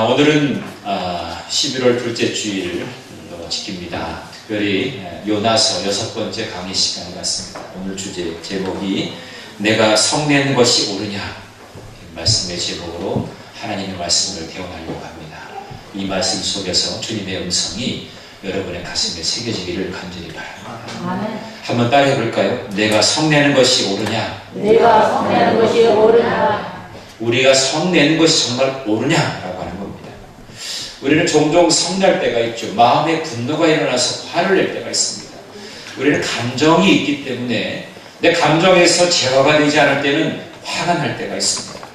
오늘은 11월 둘째 주일 지킵니다. 특별히 요나서 6번째 강의 시간이 왔습니다. 오늘 주제 제목이 내가 성내는 것이 옳으냐, 말씀의 제목으로 하나님의 말씀을 대원하려고 합니다. 이 말씀 속에서 주님의 음성이 여러분의 가슴에 새겨지기를 간절히 바랍니다. 한번 따라해 볼까요? 내가 성내는 것이 옳으냐? 내가 성내는 것이 옳으냐? 우리가 성내는 것이 정말 옳으냐라고 하는 겁니다. 우리는 종종 성낼 때가 있죠. 마음에 분노가 일어나서 화를 낼 때가 있습니다. 우리는 감정이 있기 때문에 내 감정에서 제어가 되지 않을 때는 화가 날 때가 있습니다.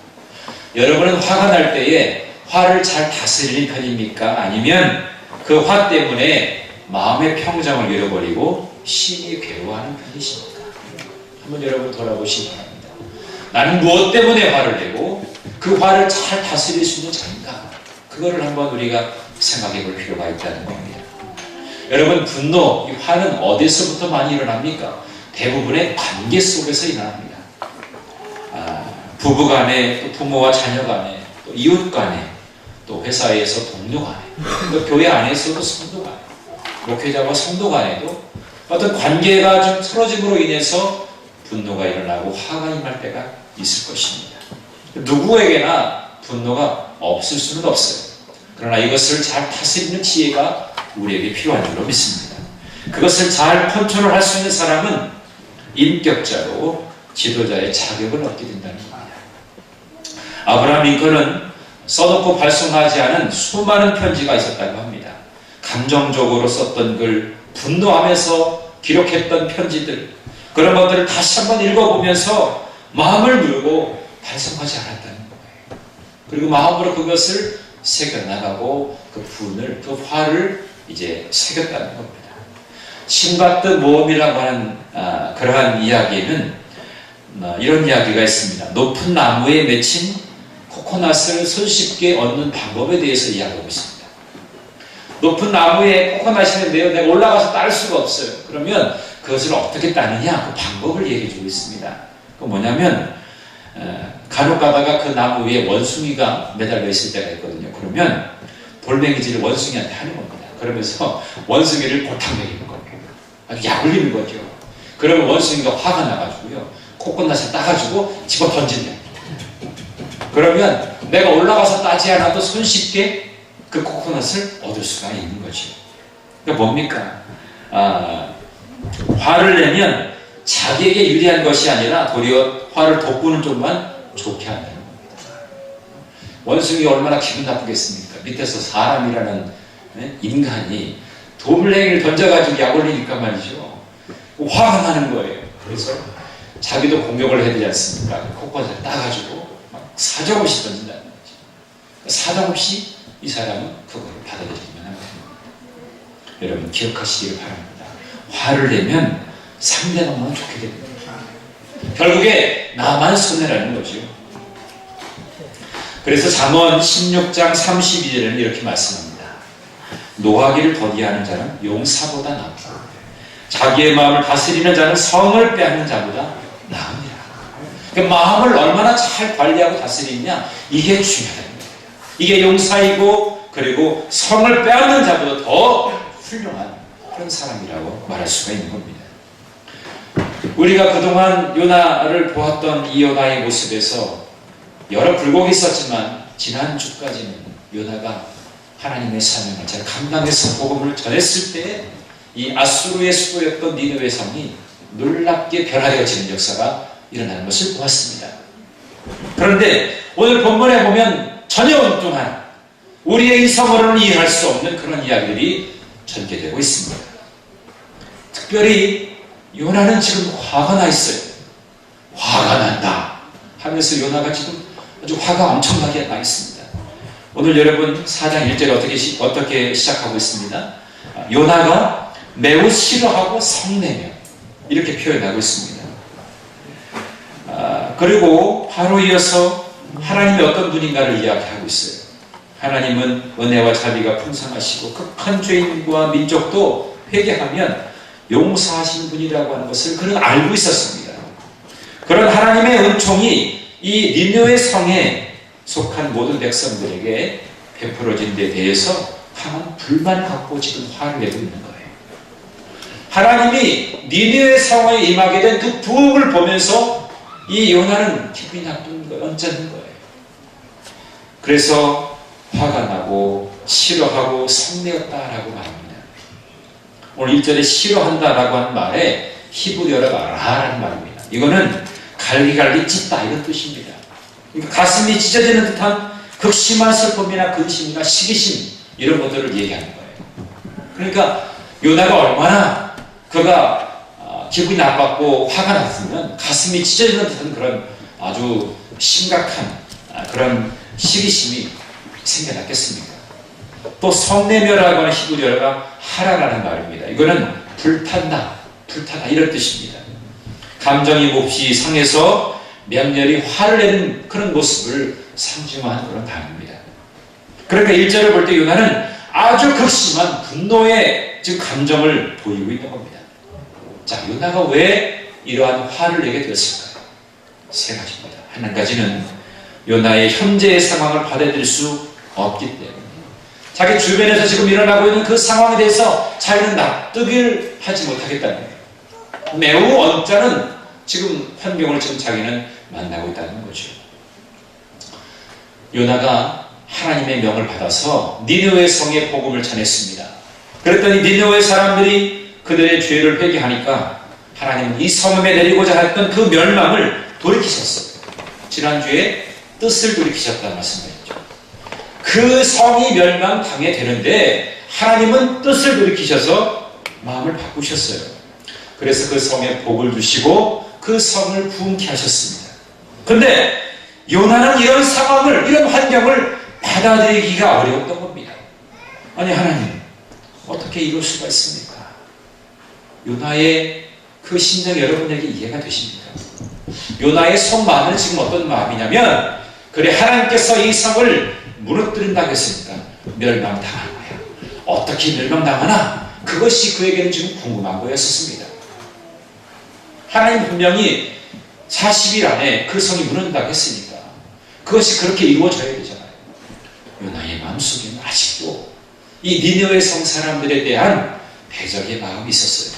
여러분은 화가 날 때에 화를 잘 다스리는 편입니까? 아니면 그 화 때문에 마음의 평정을 잃어버리고 심히 괴로워하는 편이십니까? 한번 여러분 돌아보시기 바랍니다. 나는 무엇 때문에 화를 내고 그 화를 잘 다스릴 수 있는 자인가? 그거를 한번 우리가 생각해 볼 필요가 있다는 겁니다. 여러분, 분노, 이 화는 어디서부터 많이 일어납니까? 대부분의 관계 속에서 일어납니다. 부부 간에, 또 부모와 자녀 간에, 또 이웃 간에, 또 회사에서 동료 간에, 또 교회 안에서도 성도 간에, 목회자와 성도 간에도 어떤 관계가 좀 틀어짐으로 인해서 분노가 일어나고 화가 임할 때가 있을 것입니다. 누구에게나 분노가 없을 수는 없어요. 그러나 이것을 잘 다스리는 지혜가 우리에게 필요한 줄로 믿습니다. 그것을 잘 컨트롤할 수 있는 사람은 인격자로 지도자의 자격을 얻게 된다는 겁니다. 아브라함 링컨은 써놓고 발송하지 않은 수많은 편지가 있었다고 합니다. 감정적으로 썼던 글, 분노하면서 기록했던 편지들, 그런 것들을 다시 한번 읽어보면서 마음을 물고 발송하지 않았다는 거예요. 그리고 마음으로 그것을 새겨나가고 그 분을, 그 화를 이제 새겼다는 겁니다. 신바트 모험이라고 하는 그러한 이야기에는 이런 이야기가 있습니다. 높은 나무에 맺힌 코코넛을 손쉽게 얻는 방법에 대해서 이야기하고 있습니다. 높은 나무에 코코넛이 있는데요, 내가 올라가서 따를 수가 없어요. 그러면 그것을 어떻게 따느냐, 그 방법을 얘기해 주고 있습니다. 그 뭐냐면 간혹 가다가 그 나무 위에 원숭이가 매달려 있을 때가 있거든요. 그러면 돌멩이질을 원숭이한테 하는 겁니다. 그러면서 원숭이를 골탕 먹이는 거예요. 아주 약 올리는 거죠. 그러면 원숭이가 화가 나가지고요, 코코넛을 따가지고 집어 던진다. 그러면 내가 올라가서 따지 않아도 손쉽게 그 코코넛을 얻을 수가 있는 거죠. 그러니까 뭡니까? 화를 내면 자기에게 유리한 것이 아니라 도리어 화를 돋구는 쪽만 좋게 한다는 겁니다. 원숭이가 얼마나 기분 나쁘겠습니까? 밑에서 사람이라는 인간이 돌멩이를 던져가지고 약 올리니까 말이죠, 화가 나는 거예요. 그래서 자기도 공격을 해야 되지 않습니까? 코코넛을 따가지고 사정없이 던진다는 거죠. 사정없이 이 사람은 그걸 받아들이기만 합니다. 여러분 기억하시기를 바랍니다. 화를 내면 상대방만 좋게 됩니다. 결국에 나만 손해라는 거죠. 그래서 잠언 16장 32절에는 이렇게 말씀합니다. 노하기를 더디하는 자는 용사보다 낫다. 자기의 마음을 다스리는 자는 성을 빼앗는 자보다 나으니라. 마음을 얼마나 잘 관리하고 다스리느냐, 이게 중요하다는 겁니다. 이게 용사이고, 그리고 성을 빼앗는 자보다 더 훌륭한 그런 사람이라고 말할 수가 있는 겁니다. 우리가 그동안 요나를 보았던 이 요나의 모습에서 여러 굴곡이 있었지만 지난주까지는 요나가 하나님의 사명을 잘 감당해서 복음을 전했을 때 이 아수르의 수도였던 니느웨 성이 놀랍게 변화되어지는 역사가 일어나는 것을 보았습니다. 그런데 오늘 본문에 보면 전혀 엉뚱한, 우리의 이성으로는 이해할 수 없는 그런 이야기들이 전개되고 있습니다. 특별히 요나는 지금 화가 나 있어요. 화가 난다 하면서 요나가 지금 아주 화가 엄청나게 나 있습니다. 오늘 여러분 4장 1절에 어떻게 시작하고 있습니다. 요나가 매우 싫어하고 성내며, 이렇게 표현하고 있습니다. 그리고 바로 이어서 하나님이 어떤 분인가를 이야기하고 있어요. 하나님은 은혜와 자비가 풍성하시고 극한 죄인과 민족도 회개하면 용서하시는 분이라고 하는 것을 그는 알고 있었습니다. 그런 하나님의 은총이 이 니느웨 성에 속한 모든 백성들에게 베풀어진 데 대해서 강한 불만을 갖고 지금 화를 내고 있는 거예요. 하나님이 니느웨 상황에 임하게 된 그 부흥을 보면서 이 요나는 기분이 나쁜 거예요. 언짢은 거예요. 그래서 화가 나고 싫어하고 성내었다라고 말합니다. 오늘 1절에 싫어한다라고 하는 말에 히브리어로 라라는 말입니다. 이거는 갈기갈기 찢다 이런 뜻입니다. 그러니까 가슴이 찢어지는 듯한 극심한 슬픔이나 근심이나 시기심 이런 것들을 얘기하는 거예요. 그러니까 요나가 얼마나 그가 기분이 나빴고 화가 났으면 가슴이 찢어지는 듯한 그런 아주 심각한 그런 시기심이 생겨났겠습니까? 또 성내며라고 하는 히브리어가 하라라는 말입니다. 이거는 불타다 이런 뜻입니다. 감정이 몹시 상해서 맹렬히 화를 내는 그런 모습을 상징화한 그런 단어입니다. 그러니까 1절을 볼 때 요나는 아주 극심한 분노의 감정을 보이고 있는 겁니다. 자, 요나가 왜 이러한 화를 내게 되었을까요? 세 가지입니다. 한 가지는 요나의 현재의 상황을 받아들일 수 없기 때문에 자기 주변에서 지금 일어나고 있는 그 상황에 대해서 자기는 납득을 하지 못하겠다는 거예요. 매우 언짢은 지금 환경을 지금 자기는 만나고 있다는 거죠. 요나가 하나님의 명을 받아서 니느웨 성의 복음을 전했습니다. 그랬더니 니느웨 사람들이 그들의 죄를 회개하니까 하나님은 이 성읍에 내리고자 했던 그 멸망을 돌이키셨어요. 지난주에 뜻을 돌이키셨다는 말씀드렸죠. 그 성이 멸망당해 되는데 하나님은 뜻을 돌이키셔서 마음을 바꾸셨어요. 그래서 그 성에 복을 주시고 그 성을 부흥케 하셨습니다. 근데 요나는 이런 상황을, 이런 환경을 받아들이기가 어려웠던 겁니다. 아니 하나님, 어떻게 이럴 수가 있습니까? 요나의 그 심정이 여러분에게 이해가 되십니까? 요나의 속마음은 지금 어떤 마음이냐면, 그래 하나님께서 이 성을 무너뜨린다고 했으니까 멸망당한 거야. 어떻게 멸망당하나? 그것이 그에게는 지금 궁금한 거였습니다. 하나님 분명히 40일 안에 그 성이 무너진다고 했으니까 그것이 그렇게 이루어져야 되잖아요. 요나의 마음속에는 아직도 이 니느웨 성 사람들에 대한 대적의 마음이 있었어요.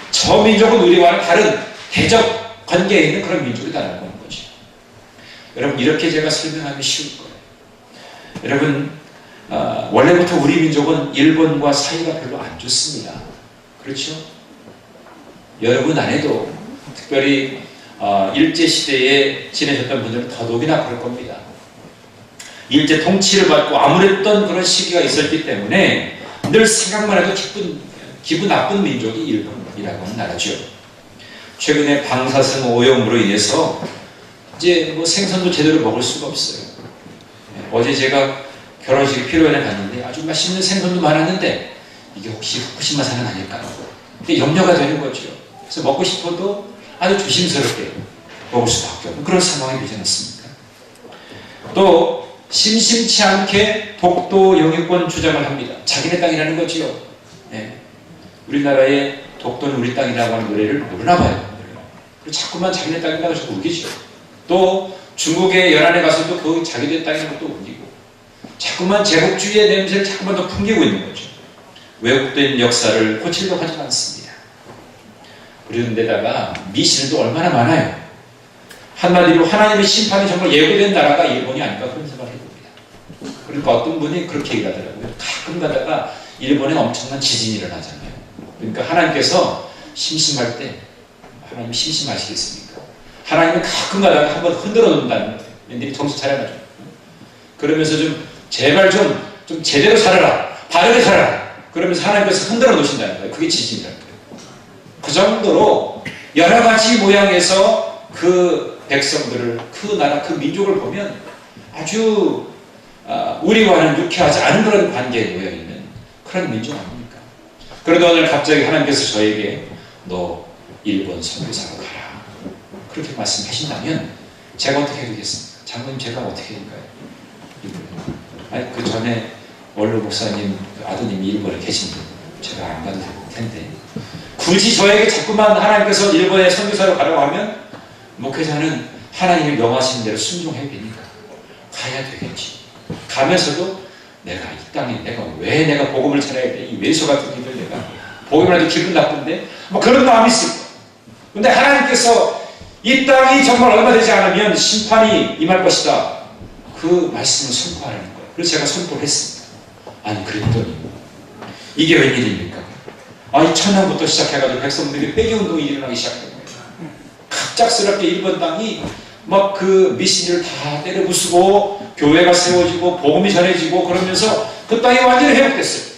저 민족은 우리와는 다른 대적 관계에 있는 그런 민족이다라고 하는 거죠. 여러분, 이렇게 제가 설명하면 쉬울 거예요. 여러분, 원래부터 우리 민족은 일본과 사이가 별로 안 좋습니다. 그렇죠? 여러분 안에도 특별히 일제시대에 지내셨던 분들은 더더욱이나 그럴 겁니다. 일제 통치를 받고 암울했던 그런 시기가 있었기 때문에 늘 생각만 해도 기분 나쁜 민족이 일본이라고 하는 나라죠. 최근에 방사성 오염으로 인해서 이제 생선도 제대로 먹을 수가 없어요. 어제 제가 결혼식에 피로연에 갔는데 아주 맛있는 생선도 많았는데 이게 혹시 후쿠시마산은 아닐까? 염려가 되는 거죠. 그래서 먹고 싶어도 아주 조심스럽게 먹을 수밖에 없는 그런 상황이 되지 않습니까? 또 심심치 않게 독도 영유권 주장을 합니다. 자기네 땅이라는 거지요. 네. 우리나라의 독도는 우리 땅이라고 하는 노래를 모르나 봐요. 그리고 자꾸만 자기네 땅이라고 자꾸 우기죠. 또 중국의 연안에 가서도 그 자기네 땅이라고 또 우기고 자꾸만 제국주의의 냄새를 자꾸만 더 풍기고 있는 거죠. 왜곡된 역사를 고치려고 하지 않습니다. 그런데다가 미신도 얼마나 많아요. 한마디로 하나님의 심판이 정말 예고된 나라가 일본이 아닐까 그런 생각을 해봅니다. 그러니까 어떤 분이 그렇게 얘기하더라고요. 가끔 가다가 일본에 엄청난 지진이 일어나잖아요. 그러니까 하나님께서 심심할 때 하나님이 심심하시겠습니까? 하나님은 가끔 가다가 한번 흔들어 놓는다는 거예요. 너희들이 정신 차려가지고. 그러면서 제발 좀 제대로 살아라. 바르게 살아라. 그러면서 하나님께서 흔들어 놓으신다는 거예요. 그게 지진이라는 거예요. 그 정도로 여러 가지 모양에서 그 백성들을, 그 나라, 그 민족을 보면 아주 우리와는 유쾌하지 않은 그런 관계에 놓여있는 그런 민족 아닙니까? 그런데 오늘 갑자기 하나님께서 저에게 너 일본 선교사로 가라 그렇게 말씀하신다면 제가 어떻게 해주겠습니까? 장로님 제가 어떻게 해줄까요? 아니 그 전에 원로 목사님 아드님이 일본에 계신데 제가 안 가도 될 텐데 굳이 저에게 자꾸만 하나님께서 일본에 선교사로 가라고 하면 목회자는 하나님이 명하신 대로 순종해야 되니까 가야 되겠지. 가면서도 내가 이 땅에 내가 복음을 전해야 돼. 이 외소 같은 일을 내가 복음을 해도 기분 나쁜데 뭐 그런 마음이 있을 거야. 근데 하나님께서 이 땅이 정말 얼마 되지 않으면 심판이 임할 것이다. 그 말씀을 선포하는 거예요. 그래서 제가 선포를 했습니다. 아니 그랬더니 이게 웬일입니까? 이 천년부터 시작해가지고 백성들이 회개운동이 일어나기 시작한 거예요. 갑작스럽게 일본 땅이 막 그 미신을 다 때려 부수고 교회가 세워지고 복음이 전해지고 그러면서 그 땅이 완전히 회복됐어요.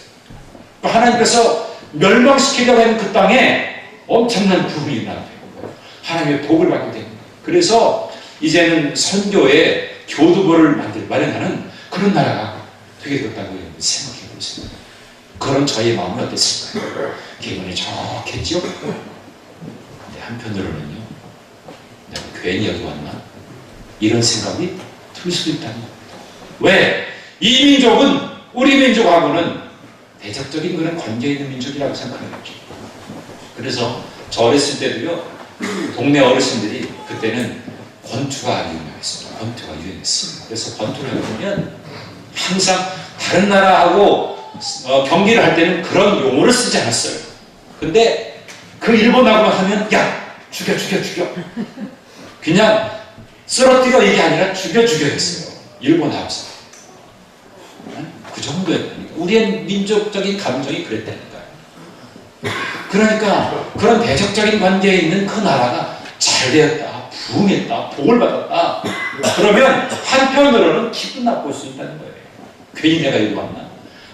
하나님께서 멸망시키려고 하는 그 땅에 엄청난 부흥이 일어나게 되고 하나님의 복을 받게 됩니다. 그래서 이제는 선교에 교두보를 마련하는 그런 나라가 되게 됐다고 생각해 보겠습니다. 그런 저의 마음은 어땠을까요? 기분이 좋겠죠? 근데 한편으로는요, 내가 괜히 여기 왔나? 이런 생각이 들 수도 있다는 겁니다. 왜? 이 민족은 우리 민족하고는 대적적인 그런 관계 있는 민족이라고 생각하는 거죠. 그래서 저 어렸을 때도요, 동네 어르신들이 그때는 권투가 유명했습니다. 권투가 유행했습니다. 그래서 권투를 해보면 항상 다른 나라하고 경기를 할 때는 그런 용어를 쓰지 않았어요. 근데 그 일본하고만 하면 야! 죽여! 그냥 쓰러뜨려 이게 아니라 죽여 했어요. 일본하고서. 그 정도였다니까. 우리의 민족적인 감정이 그랬다니까요. 그러니까 그런 대적적인 관계에 있는 그 나라가 잘 되었다, 부흥했다, 복을 받았다. 그러면 한편으로는 기분 나쁠 수 있다는 거예요. 괜히 내가 여기 왔나?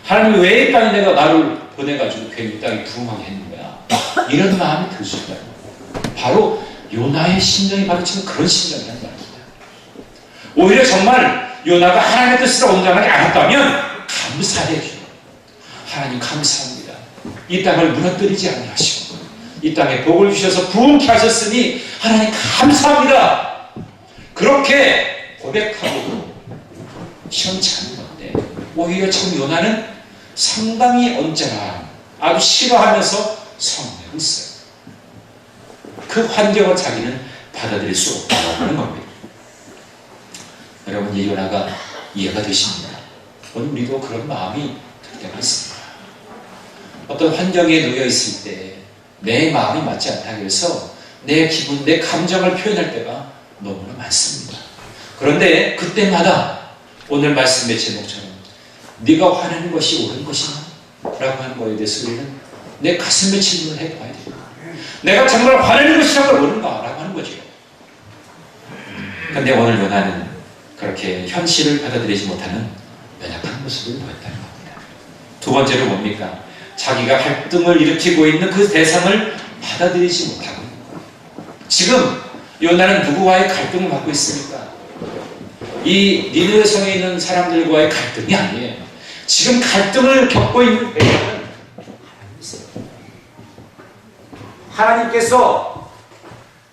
하나님이 왜 이 땅에 내가 나를 보내가지고 괜히 이 땅이 부흥하게 했는 거야? 이런 마음이 들 수 있다는 거예요. 바로 요나의 심정이 바로 지금 그런 심정이라는 말입니다. 오히려 정말 요나가 하나님의 뜻으로 온전하게 알았다면 감사해요. 하나님 감사합니다. 이 땅을 무너뜨리지 아니하시고 이 땅에 복을 주셔서 부흥케 하셨으니 하나님 감사합니다. 그렇게 고백하고 시원치 않은 건데 오히려 지금 요나는 상당히 언짢아 아주 싫어하면서 성내고 있어요. 그 환경을 자기는 받아들일 수 없다고 하는 겁니다. 여러분, 이 요나가 이해가 되십니다. 오늘 우리도 그런 마음이 들 때가 있습니다. 어떤 환경에 놓여 있을 때 내 마음이 맞지 않다고 해서 내 기분, 내 감정을 표현할 때가 너무나 많습니다. 그런데 그때마다 오늘 말씀의 제목처럼 네가 화내는 것이 옳은 것이냐? 라고 하는 거에 대해서 우리는 내 가슴에 질문을 해봐야 돼요. 내가 정말 화내는 것이 정말 옳은가? 라고 하는 거죠. 그런데 오늘 요나는 그렇게 현실을 받아들이지 못하는 연약한 모습을 보였다는 겁니다. 두 번째로 뭡니까? 자기가 갈등을 일으키고 있는 그 대상을 받아들이지 못하고 지금 요나는 누구와의 갈등을 받고 있습니까? 이 니느웨 성에 있는 사람들과의 갈등이 아니에요. 지금 갈등을 겪고 있는 대상은 하나님께서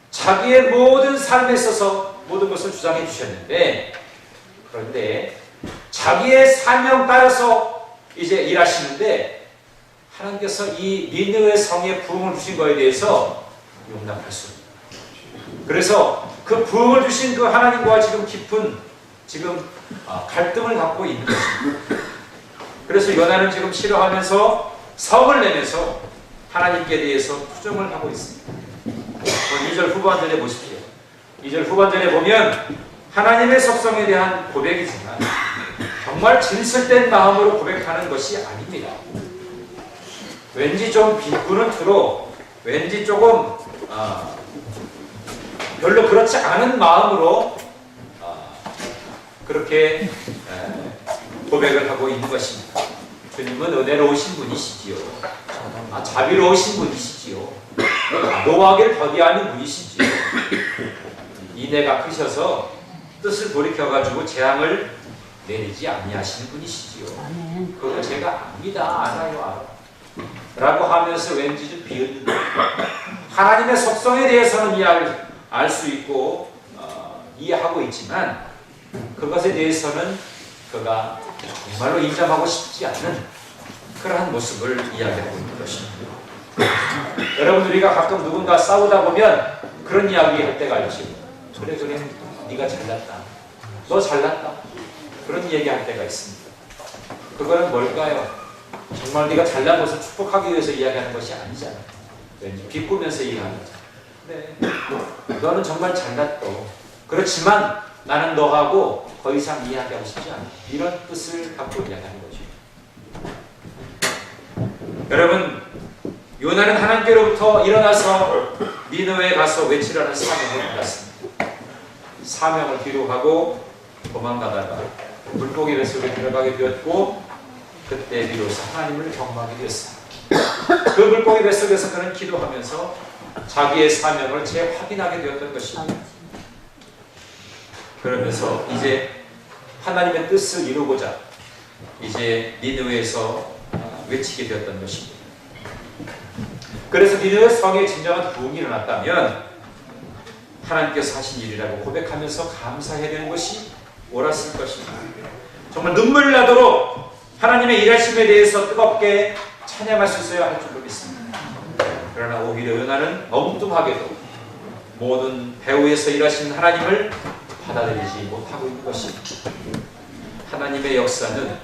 자기의 모든 삶에 있어서 모든 것을 주장해 주셨는데 그런데 자기의 사명 따라서 이제 일하시는데 하나님께서 이 니느웨 성에 부흥을 주신 것에 대해서 용납할 수 없습니다. 그래서 그 부흥을 주신 그 하나님과 지금 깊은 갈등을 갖고 있는 것입니다. 그래서 요나는 지금 싫어하면서 성을 내면서 하나님께 대해서 투정을 하고 있습니다. 2절 후반전에 보십시오. 2절 후반전에 보면 하나님의 속성에 대한 고백이지만 정말 진실된 마음으로 고백하는 것이 아닙니다. 왠지 좀 비꼬는 투로 왠지 조금 별로 그렇지 않은 마음으로 그렇게 고백을 하고 있는 것입니다. 주님은 은혜로우신 분이시지요. 자비로우신 분이시지요. 노하기를 더디하는 분이시지요. 인애가 크셔서 뜻을 돌이켜가지고 재앙을 내리지 아니하시는 분이시지요. 그거 제가 압니다. 알아요. 라고 하면서 왠지 좀 비웃는 하나님의 속성에 대해서는 알 수 있고 이해하고 있지만 그것에 대해서는 그가 정말로 인정하고 싶지 않는 그러한 모습을 이야기하고 있는 것입니다. 여러분 우리가 가끔 누군가 싸우다 보면 그런 이야기 할 때가 있지. 그래 네가 잘났다. 너 잘났다. 그런 얘기할 때가 있습니다. 그거는 뭘까요? 정말 네가 잘난 것을 축복하기 위해서 이야기하는 것이 아니잖아. 왠지 비꼬면서 얘기하는 거잖아. 네. 너는 정말 잘났고 그렇지만 나는 너하고 더 이상 이야기하고 싶지 않아. 이런 뜻을 갖고 이야기하는 거죠. 여러분, 요나는 하나님께로부터 일어나서 니느웨에 가서 외치라는 사명을 받았습니다. 사명을 기록하고 도망가다가 물고기 뱃속에 들어가게 되었고 그때 비로소 하나님을 경험하게 되었습니다. 그 물고기 뱃속에서 그는 기도하면서 자기의 사명을 재확인하게 되었던 것입니다. 그러면서 이제 하나님의 뜻을 이루고자 이제 니느웨에서 외치게 되었던 것입니다. 그래서 니느웨 성에 진정한 부흥이 일어났다면 하나님께서 하신 일이라고 고백하면서 감사해야 되는 것이 옳았을 것입니다. 정말 눈물 나도록 하나님의 일하심에 대해서 뜨겁게 찬양할 수 있어야 할 줄로 믿습니다. 그러나 오히려 요나는 엉뚱하게도 모든 배후에서 일하신 하나님을 받아들이지 못하고 있는 것입니다. 하나님의 역사는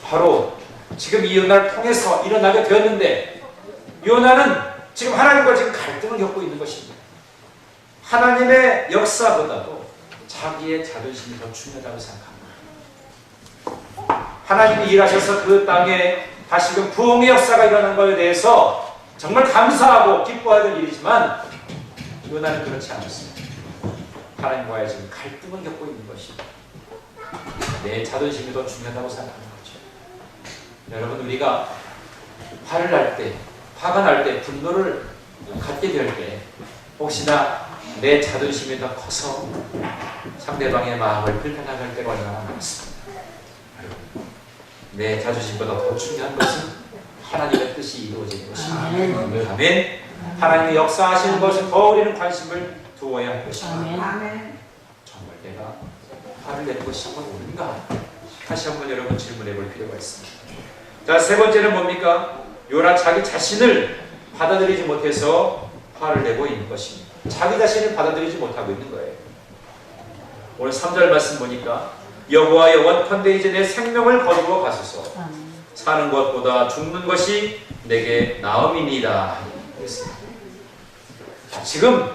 바로 지금 이 요나를 통해서 일어나게 되었는데 요나는 지금 하나님과 지금 갈등을 겪고 있는 것입니다. 하나님의 역사보다도 자기의 자존심이 더 중요하다고 생각합니다. 하나님이 일하셔서 그 땅에 다시금 부흥의 역사가 일어난 것에 대해서 정말 감사하고 기뻐해야 될 일이지만 요나는 그렇지 않습니다. 하나님과의 지금 갈등을 겪고 있는 것입니다. 내 자존심이 더 중요하다고 생각하는 거죠. 여러분, 우리가 화를 날 때, 화가 날 때, 분노를 갖게 될 때 혹시나 내 자존심이 더 커서 상대방의 마음을 불편하게 할 때가 얼마나 많습니다. 내 자존심보다 더 중요한 것은 하나님의 뜻이 이루어지는 것입니다. 아멘. 하나님의 역사하시는 것에 더 우리는 관심을 두어야 할 것입니다. 아멘. 정말 내가 화를 내는 것이 정말 옳은가? 다시 한번 여러분 질문해 볼 필요가 있습니다. 자, 세 번째는 뭡니까? 요나 자기 자신을 받아들이지 못해서 화를 내고 있는 것입니다. 자기 자신을 받아들이지 못하고 있는 거예요. 오늘 3절 말씀 보니까 여호와여 원컨대 이제 내 생명을 거두어 가소서 사는 것보다 죽는 것이 내게 나음이니이다. 지금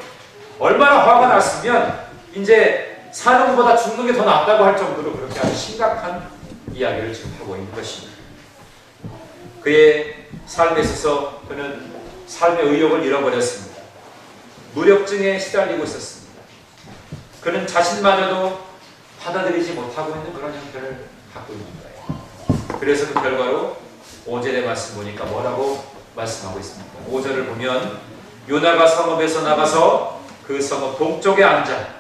얼마나 화가 났으면 이제 사는 것보다 죽는 게 더 낫다고 할 정도로 그렇게 아주 심각한 이야기를 지금 하고 있는 것입니다. 그의 삶에 있어서 그는 삶의 의욕을 잃어버렸습니다. 무력증에 시달리고 있었습니다. 그는 자신마저도 받아들이지 못하고 있는 그런 형편을 갖고 있는 거예요. 그래서 그 결과로 5절의 말씀 보니까 뭐라고 말씀하고 있습니까? 5절을 보면 요나가 성읍에서 나가서 그 성읍 동쪽에 앉아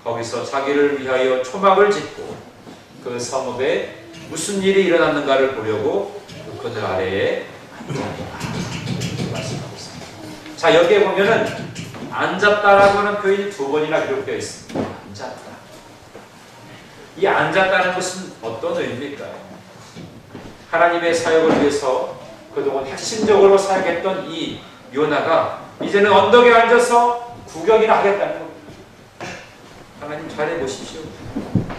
거기서 자기를 위하여 초막을 짓고 그 성읍에 무슨 일이 일어났는가를 보려고 그 그늘 아래에 말씀하고 있습니다. 자, 여기에 보면은 앉았다라고 하는 표현이 2번이나 기록되어 있습니다. 앉았다. 이 앉았다는 것은 어떤 의미입니까? 하나님의 사역을 위해서 그동안 핵심적으로 사역했던 이 요나가 이제는 언덕에 앉아서 구경이나 하겠다는 겁니다. 하나님 잘해보십시오.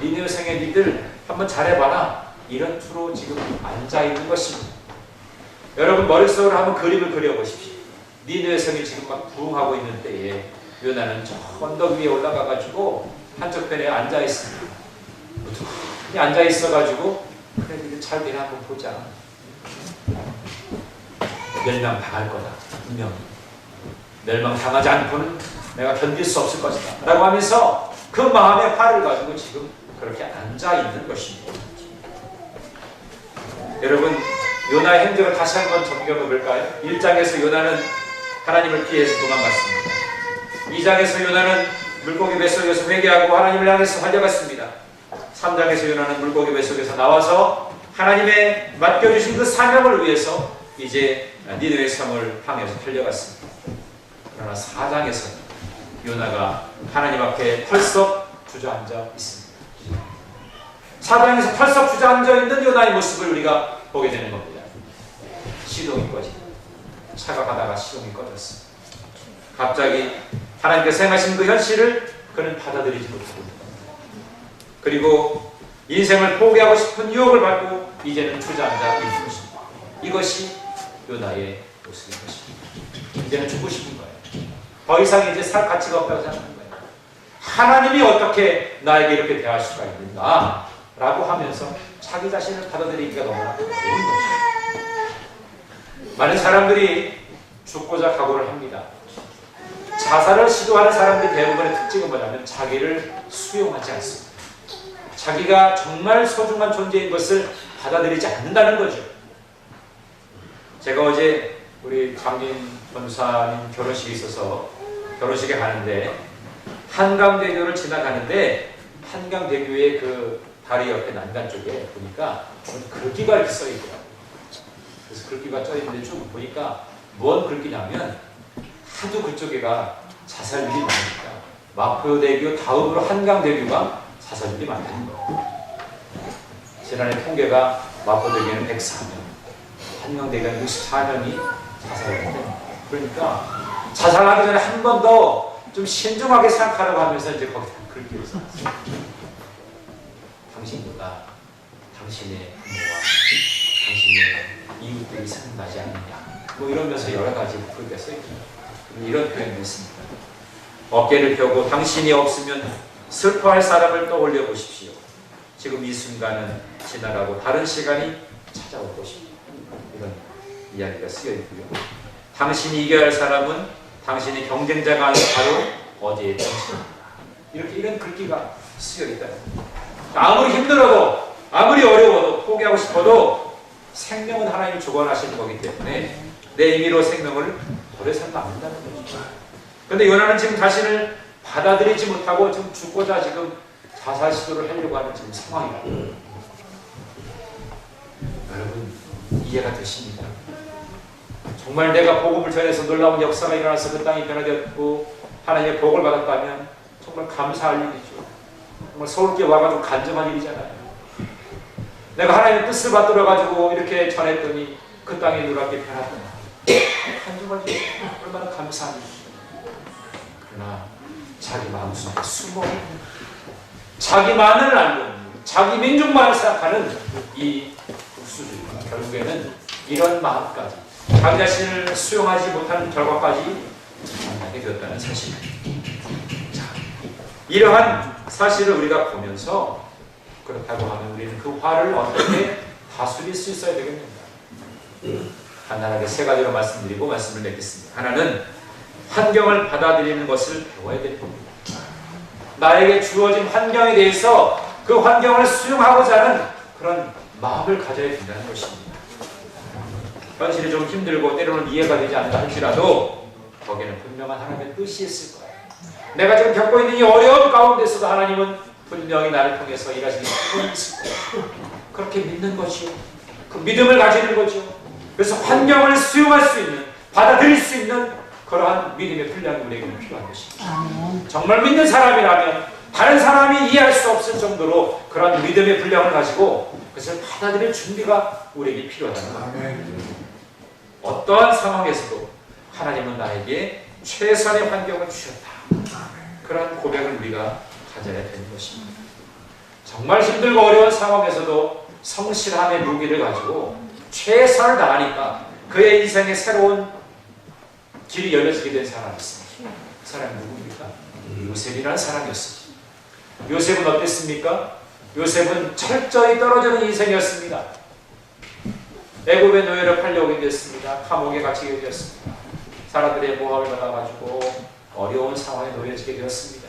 니느웨 성의 니들 한번 잘해봐라. 이런 투로 지금 앉아있는 것입니다. 여러분 머릿속으로 한번 그림을 그려보십시오. 니느웨 성이 지금 막 부흥하고 있는 때에 요나는 저 언덕 위에 올라가가지고 한쪽 편에 앉아있습니다. 앉아있어가지고 그래 이게 잘 되나 한번 보자. 멸망 당할 거다. 분명히. 멸망 당하지 않고는 내가 견딜 수 없을 것이다. 라고 하면서 그 마음의 화를 가지고 지금 그렇게 앉아있는 것입니다. 여러분 요나의 행적을 다시 한번 점검해 볼까요? 1장에서 요나는 하나님을 피해서 도망갔습니다. 2장에서 요나는 물고기 뱃속에서 회개하고 하나님을 향해서 달려갔습니다. 3장에서 요나는 물고기 뱃속에서 나와서 하나님의 맡겨주신 그 사명을 위해서 이제 니느웨 성을 향해서 달려갔습니다. 그러나 4장에서는 요나가 하나님 앞에 펄썩 주저앉아 있습니다. 4장에서 펄썩 주저앉아 있는 요나의 모습을 우리가 보게 되는 겁니다. 시동이 꺼집니다. 차가 가다가 시동이 꺼졌습니다. 갑자기 하나님께서 행하신 그 현실을 그는 받아들이지 못하고 있는 겁니다. 그리고 인생을 포기하고 싶은 유혹을 받고 이제는 주저앉아 있는 것입니다. 이것이 요나의 모습인 것입니다. 이제는 죽고 싶은 거예요. 더 이상 이제 살 가치가 없다고 생각하는 거예요. 하나님이 어떻게 나에게 이렇게 대할 수가 있는가 라고 하면서 자기 자신을 받아들이기가 너무나 어려운 거죠. 많은 사람들이 죽고자 각오를 합니다. 자살을 시도하는 사람들의 대부분의 특징은 뭐냐면 자기를 수용하지 않습니다. 자기가 정말 소중한 존재인 것을 받아들이지 않는다는 거죠. 제가 어제 우리 장진 권사님 결혼식이 있어서 결혼식에 가는데 한강대교를 지나가는데 한강대교의 그 다리 옆에 난간 쪽에 보니까 글귀가 이렇게 써 있더라고요. 그래서 글귀가 써 있는데 쭉 보니까 뭔 글귀냐면 하도 그쪽에가 자살률이 많으니까 마포대교 다음으로 한강대교가 자살률이 많다는 거예요. 지난해 통계가 마포대교는 104명, 한강대교는 64명이 자살했는데 그러니까 자살하기 전에 한 번 더 좀 신중하게 생각하라고 하면서 이제 거기다 글귀를 썼어요. 당신보다 당신의 부모와 당신의 이웃들이 생각나지 않느냐 뭐 이러면서 여러 가지 글귀가 써있죠. 이런 표현이 있습니다. 어깨를 펴고 당신이 없으면 슬퍼할 사람을 떠올려 보십시오. 지금 이 순간은 지나가고 다른 시간이 찾아올 것입니다. 이런 이야기가 쓰여 있고요. 당신이 이겨야 할 사람은 당신의 경쟁자가 아닌 바로 어제의 당신입니다. 이렇게 이런 글귀가 쓰여 있다는 겁니다. 아무리 힘들어도 아무리 어려워도 포기하고 싶어도 생명은 하나님이 주관하시는 거기 때문에 내 임의로 생명을 버려서는 안 된다는 거죠. 그런데 요나는 지금 자신을 받아들이지 못하고 지금 죽고자 지금 자살 시도를 하려고 하는 지금 상황이라고. 여러분 이해가 되십니까? 정말 내가 복음을 전해서 놀라운 역사가 일어나서 그 땅이 변화되었고 하나님의 복을 받았다면 정말 감사할 일이죠. 정말 서울께 와가지고 간증할 일이잖아요. 내가 하나님의 뜻을 받들어가지고 이렇게 전했더니 그 땅이 놀랍게 변화되었다. 간증할 일 얼마나 감사한 일이죠. 그러나 자기 마음속에 숨어 자기만을 알고 자기 민족만을 생각하는 이 국수들 결국에는 이런 마음까지 자기 자신을 수용하지 못하는 결과까지 만나게 되었다는 사실. 자, 이러한 사실을 우리가 보면서 그렇다고 하면 우리는 그 화를 어떻게 다스릴 수 있어야 되겠는가? 간단하게 세 가지로 말씀드리고 말씀을 맺겠습니다. 하나는 환경을 받아들이는 것을 배워야 될 겁니다. 나에게 주어진 환경에 대해서 그 환경을 수용하고자 하는 그런 마음을 가져야 된다는 것입니다. 현실이 좀 힘들고 때로는 이해가 되지 않는다 할지라도 거기에는 분명한 하나님의 뜻이 있을 거예요. 내가 지금 겪고 있는 이 어려움 가운데서도 하나님은 분명히 나를 통해서 일하시는 분이 있을 거예요. 그렇게 믿는 것이요. 그 믿음을 가지는 거죠. 그래서 환경을 수용할 수 있는, 받아들일 수 있는 그러한 믿음의 분량이 우리에게는 필요한 것입니다. 정말 믿는 사람이라면 다른 사람이 이해할 수 없을 정도로 그런 믿음의 분량을 가지고 그것을 받아들일 준비가 우리에게 필요하다는 겁니다. 어떠한 상황에서도 하나님은 나에게 최선의 환경을 주셨다. 그런 고백을 우리가 가져야 되는 것입니다. 정말 힘들고 어려운 상황에서도 성실함의 무기를 가지고 최선을 다하니까 그의 인생에 새로운 길이 열려지게 된 사람이 있습니다. 그 사람이 누구입니까? 요셉이라는 사람이었습니다. 요셉은 어땠습니까? 요셉은 철저히 떨어지는 인생이었습니다. 애굽의 노예로 팔려오게 됐습니다. 감옥에 갇히게 되었습니다. 사람들의 모함을 받아가지고 어려운 상황에 놓여지게 되었습니다.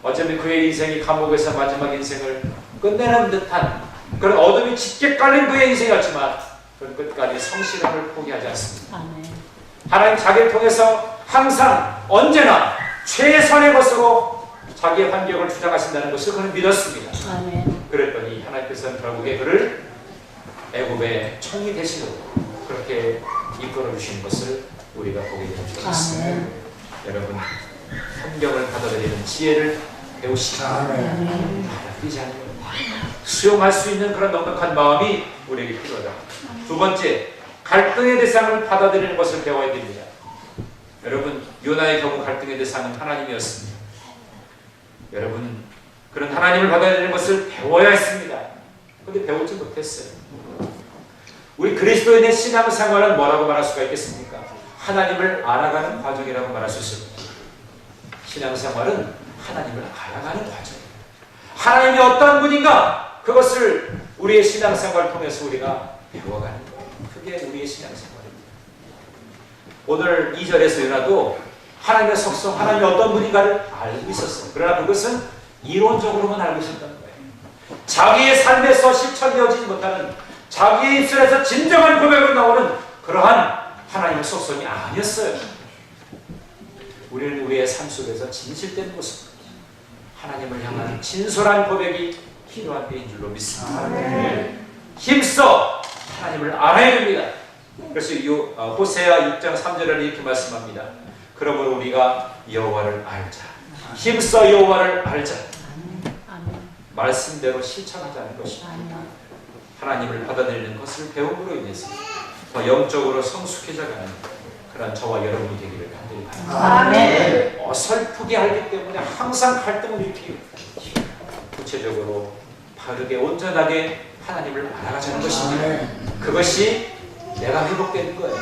어쩌면 그의 인생이 감옥에서 마지막 인생을 끝내는 듯한 그런 어둠이 짙게 깔린 그의 인생이었지만 그런 끝까지 성실함을 포기하지 않습니다. 하나님 자기를 통해서 항상 언제나 최선의 것으로 자기의 환경을 주장하신다는 것을 그는 믿었습니다. 그랬더니 하나님께서는 결국에 그를 애굽의 총리 대신으로 그렇게 이끌어 주시는 것을 우리가 보게 되었습니다. 여러분 환경을 받아들이는 지혜를 배우시고 받아들이지 않는 수용할 수 있는 그런 넉넉한 마음이 우리에게 필요하다. 두 번째, 갈등의 대상을 받아들이는 것을 배워야 됩니다. 여러분 요나의 경우 갈등의 대상은 하나님이었습니다. 여러분 그런 하나님을 받아들이는 것을 배워야 했습니다. 그런데 배우지 못했어요. 우리 그리스도인의 신앙생활은 뭐라고 말할 수가 있겠습니까? 하나님을 알아가는 과정이라고 말할 수 있습니다. 신앙생활은 하나님을 알아가는 과정입니다. 하나님이 어떠한 분인가? 그것을 우리의 신앙생활을 통해서 우리가 배워가는 거예요. 그게 우리의 신앙생활입니다. 오늘 2절에서 요나도 하나님의 속성, 하나님이 어떤 분인가를 알고 있었어요. 그러나 그것은 이론적으로만 알고 있었다는 거예요. 자기의 삶에서 실천되어지지 못하는, 자기의 입술에서 진정한 고백으로 나오는 그러한 하나님의 속성이 아니었어요. 우리는 우리의 삶 속에서 진실된 모습, 하나님을 향한 진솔한 고백이 필요한 때인 줄로 믿습니다. 힘써 하나님을 알아야 됩니다. 그래서 호세아 6장 3절을 이렇게 말씀합니다. 그러므로 우리가 여호와를 알자. 힘써 여호와를 알자. 말씀대로 실천하자는 것입니다. 하나님을 받아들이는 것을 배움으로 인해서 더 영적으로 성숙해져가는 그런 저와 여러분이 되기를 간절히 바랍니다. 어설프게 알기 때문에 항상 갈등을 일으키고, 구체적으로 바르게 온전하게 하나님을 알아가자는 것입니다. 그것이 내가 회복되는 거예요.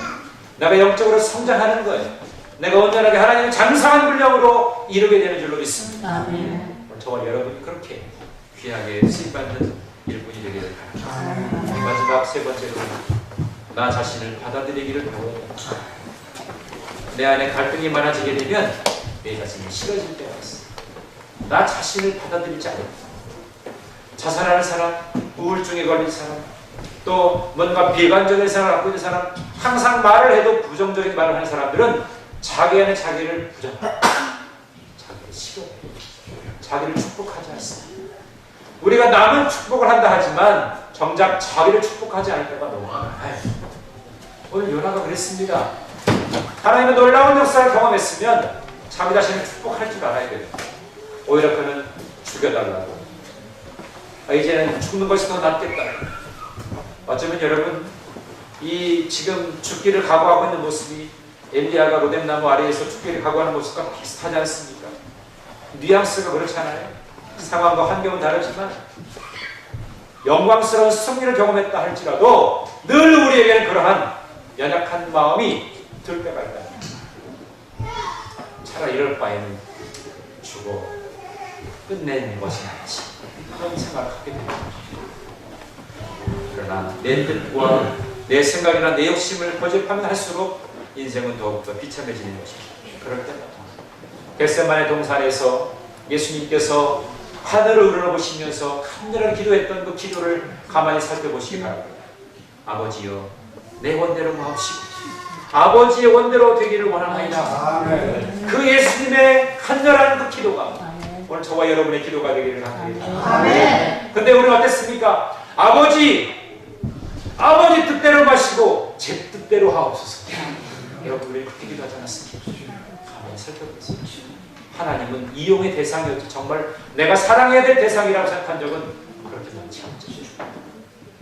내가 영적으로 성장하는 거예요. 내가 온전하게 하나님의 장성한 분량으로 이루게 되는 줄로 믿습니다. 저와 여러분이 그렇게 귀하게 쓰임받는 일꾼이 되기를 바랍니다. 마지막 세 번째로 나 자신을 받아들이기를 배워야 합니다. 내 안에 갈등이 많아지게 되면 내 자신이 싫어질 때가 있어. 나 자신을 받아들이지 않아. 자살하는 사람, 우울증에 걸린 사람, 또 뭔가 비관적인 생각을 갖고 있는 사람, 항상 말을 해도 부정적인 말을 하는 사람들은 자기 안에 자기를 부정하고 자기를 싫어해요. 자기를 축복하지 않습니다. 우리가 남은 축복을 한다 하지만 정작 자기를 축복하지 않을 때가 너무 많아요. 오늘 요나가 그랬습니다. 하나님의 놀라운 역사를 경험했으면 자기 자신을 축복할 줄 알아야 돼요. 오히려 그는 죽여달라고. 이제는 죽는 것이 더 낫겠다. 어쩌면 여러분, 이 지금 죽기를 각오하고 있는 모습이 엘리야가 로뎀나무 아래에서 죽기를 각오하는 모습과 비슷하지 않습니까? 뉘앙스가 그렇잖아요. 상황과 환경은 다르지만 영광스러운 승리를 경험했다 할지라도 늘 우리에게는 그러한 연약한 마음이 들 때가 있다. 차라리 이럴 바에는 죽어 끝내는 것이 낫지, 그런 생각을 갖게 됩니다. 그러나 내 뜻과 내 생각이나 내 욕심을 고집하면 할수록 인생은 더욱더 비참해지는 것입니다. 그럴 때마다 겟세마네 동산에서 예수님께서 하늘을 우러러보시면서 간절하게 기도했던 그 기도를 가만히 살펴보시기 바랍니다. 아버지여, 내 원대로 마옵시고 아버지의 원대로 되기를 원하나이다. 그 예수님의 간절한 그 기도가 오늘 저와 여러분의 기도가 되기를 바랍니다. 근데 우리는 어땠습니까? 아버지 뜻대로 마시고 제 뜻대로 하옵소서. 여러분, 우리 그렇게 기도하지 않았습니까? 가만히 살펴보세요. 하나님은 이용의 대상이었죠. 정말 내가 사랑해야 될 대상이라고 생각한 적은 그렇게 많지 않죠.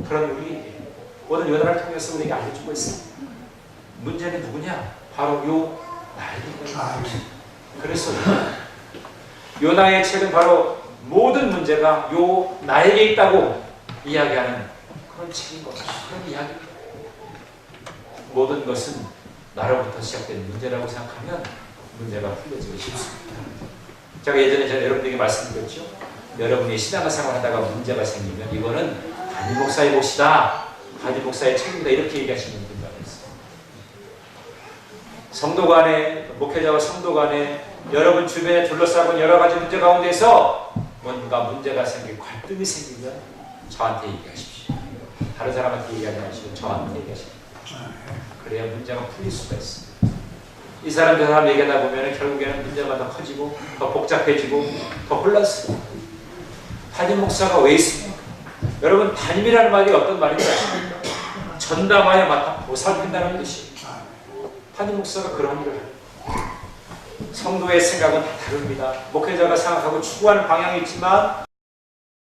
그런 우리에게 오늘 요나를 통해서 우리에게 알려주고 있습니다. 문제는 누구냐? 바로 요 나입니다. 그래서 요나의 책은 바로 모든 문제가 요 나에게 있다고 이야기하는 그런 책인 거죠. 그런 이야기입니다. 모든 것은 나로부터 시작된 문제라고 생각하면 문제가 풀려지기 쉽습니다. 제가 예전에 여러분에게 말씀드렸죠. 여러분이 신앙생활 하다가 문제가 생기면 이거는 담임 목사의 몫이다, 담임 목사의 책임이다, 이렇게 얘기하시는 분들이 있어요. 성도 간에, 목회자와 성도 간에 여러분 주변에 둘러싸고 여러 가지 문제 가운데서 뭔가 문제가 생기고 갈등이 생기면 저한테 얘기하십시오. 다른 사람한테 얘기하지 마시고 저한테 얘기하십시오. 그래야 문제가 풀릴 수가 있습니다. 이 사람 저 사람 얘기하다 보면 결국에는 문제가 더 커지고 더 복잡해지고 더 혼란스러워. 담임 목사가 왜 있습니까? 여러분, 담임이라는 말이 어떤 말인지 아십니까? 전담하여 맡아 보살핀다는 뜻이에요. 담임 목사가 그런 일을 해요. 성도의 생각은 다 다릅니다. 목회자가 생각하고 추구하는 방향이 있지만